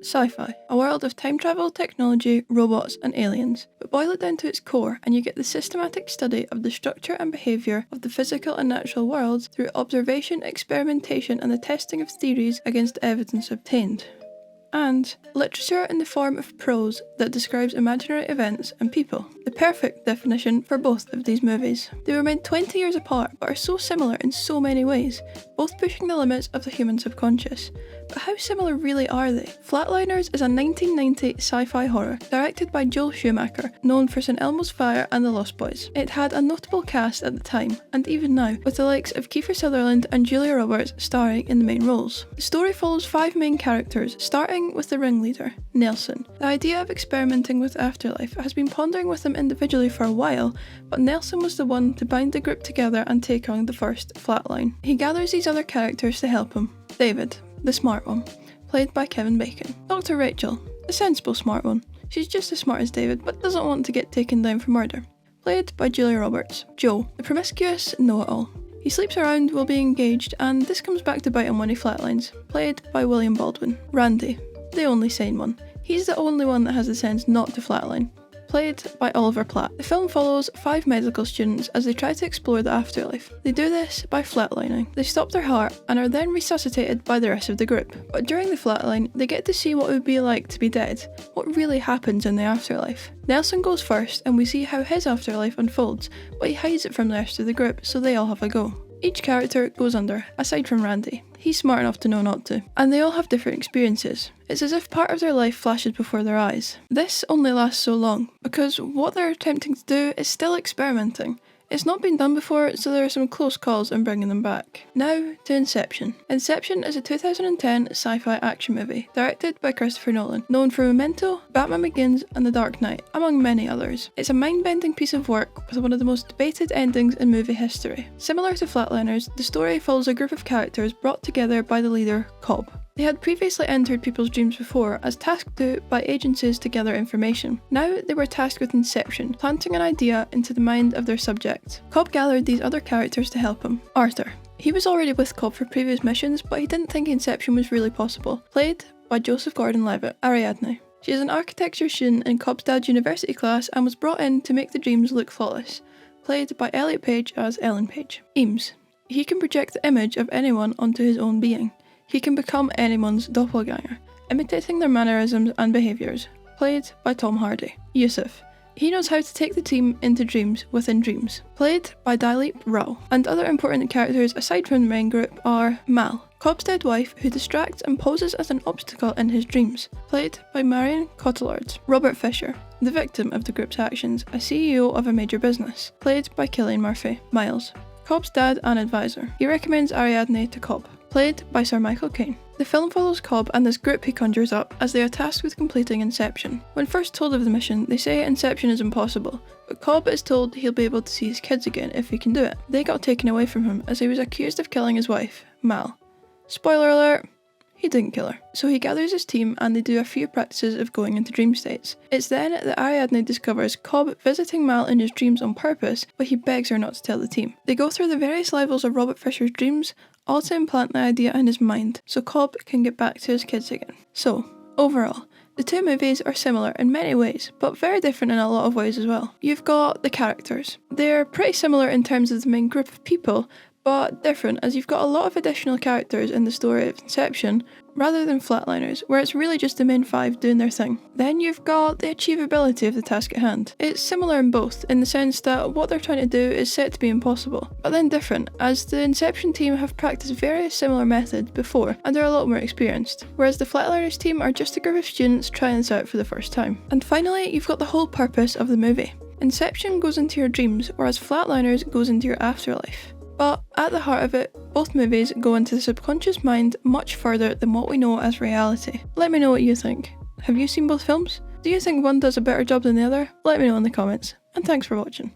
Sci-fi, a world of time travel, technology, robots, and aliens. But boil it down to its core, and you get the systematic study of the structure and behaviour of the physical and natural worlds through observation, experimentation, and the testing of theories against evidence obtained. And literature in the form of prose that describes imaginary events and people. The perfect definition for both of these movies. They were made 20 years apart, but are so similar in so many ways, both pushing the limits of the human subconscious. But how similar really are they? Flatliners is a 1990 sci-fi horror directed by Joel Schumacher, known for St. Elmo's Fire and The Lost Boys. It had a notable cast at the time, and even now, with the likes of Kiefer Sutherland and Julia Roberts starring in the main roles. The story follows 5 main characters, starting with the ringleader, Nelson. The idea of experimenting with afterlife has been pondering with them individually for a while, but Nelson was the one to bind the group together and take on the first flatline. He gathers these other characters to help him. David, the smart one, played by Kevin Bacon. Dr. Rachel, the sensible smart one. She's just as smart as David, but doesn't want to get taken down for murder. Played by Julia Roberts. Joe, the promiscuous know-it-all. He sleeps around while being engaged, and this comes back to bite him when he flatlines. Played by William Baldwin. Randy, the only sane one. He's the only one that has the sense not to flatline. Played by Oliver Platt. The film follows 5 medical students as they try to explore the afterlife. They do this by flatlining. They stop their heart and are then resuscitated by the rest of the group. But during the flatline, they get to see what it would be like to be dead, what really happens in the afterlife. Nelson goes first and we see how his afterlife unfolds, but he hides it from the rest of the group so they all have a go. Each character goes under, aside from Randy. He's smart enough to know not to. And they all have different experiences. It's as if part of their life flashes before their eyes. This only lasts so long, because what they're attempting to do is still experimenting. It's not been done before, so there are some close calls in bringing them back. Now to Inception. Inception is a 2010 sci-fi action movie, directed by Christopher Nolan, known for Memento, Batman Begins, and The Dark Knight, among many others. It's a mind-bending piece of work with one of the most debated endings in movie history. Similar to Flatliners, the story follows a group of characters brought together by the leader, Cobb. They had previously entered people's dreams before, as tasked to by agencies to gather information. Now they were tasked with Inception, planting an idea into the mind of their subject. Cobb gathered these other characters to help him. Arthur. He was already with Cobb for previous missions, but he didn't think Inception was really possible. Played by Joseph Gordon-Levitt. Ariadne. She is an architecture student in Cobb's dad's university class and was brought in to make the dreams look flawless. Played by Elliot Page as Ellen Page. Eames. He can project the image of anyone onto his own being. He can become anyone's doppelganger, imitating their mannerisms and behaviours. Played by Tom Hardy. Yusuf. He knows how to take the team into dreams within dreams. Played by Dilip Rao. And other important characters aside from the main group are Mal, Cobb's dead wife who distracts and poses as an obstacle in his dreams. Played by Marion Cotillard. Robert Fisher, the victim of the group's actions, a CEO of a major business. Played by Cillian Murphy. Miles, Cobb's dad and advisor. He recommends Ariadne to Cobb. Played by Sir Michael Caine. The film follows Cobb and this group he conjures up as they are tasked with completing Inception. When first told of the mission, they say Inception is impossible, but Cobb is told he'll be able to see his kids again if he can do it. They got taken away from him as he was accused of killing his wife, Mal. Spoiler alert, he didn't kill her. So he gathers his team and they do a few practices of going into dream states. It's then that Ariadne discovers Cobb visiting Mal in his dreams on purpose, but he begs her not to tell the team. They go through the various levels of Robert Fisher's dreams, all to implant the idea in his mind, so Cobb can get back to his kids again. So, overall, the two movies are similar in many ways, but very different in a lot of ways as well. You've got the characters. They're pretty similar in terms of the main group of people, but different as you've got a lot of additional characters in the story of Inception, rather than Flatliners, where it's really just the main 5 doing their thing. Then you've got the achievability of the task at hand. It's similar in both, in the sense that what they're trying to do is set to be impossible, but then different, as the Inception team have practiced various similar methods before and are a lot more experienced, whereas the Flatliners team are just a group of students trying this out for the first time. And finally, you've got the whole purpose of the movie. Inception goes into your dreams, whereas Flatliners goes into your afterlife. But at the heart of it, both movies go into the subconscious mind much further than what we know as reality. Let me know what you think. Have you seen both films? Do you think one does a better job than the other? Let me know in the comments, and thanks for watching.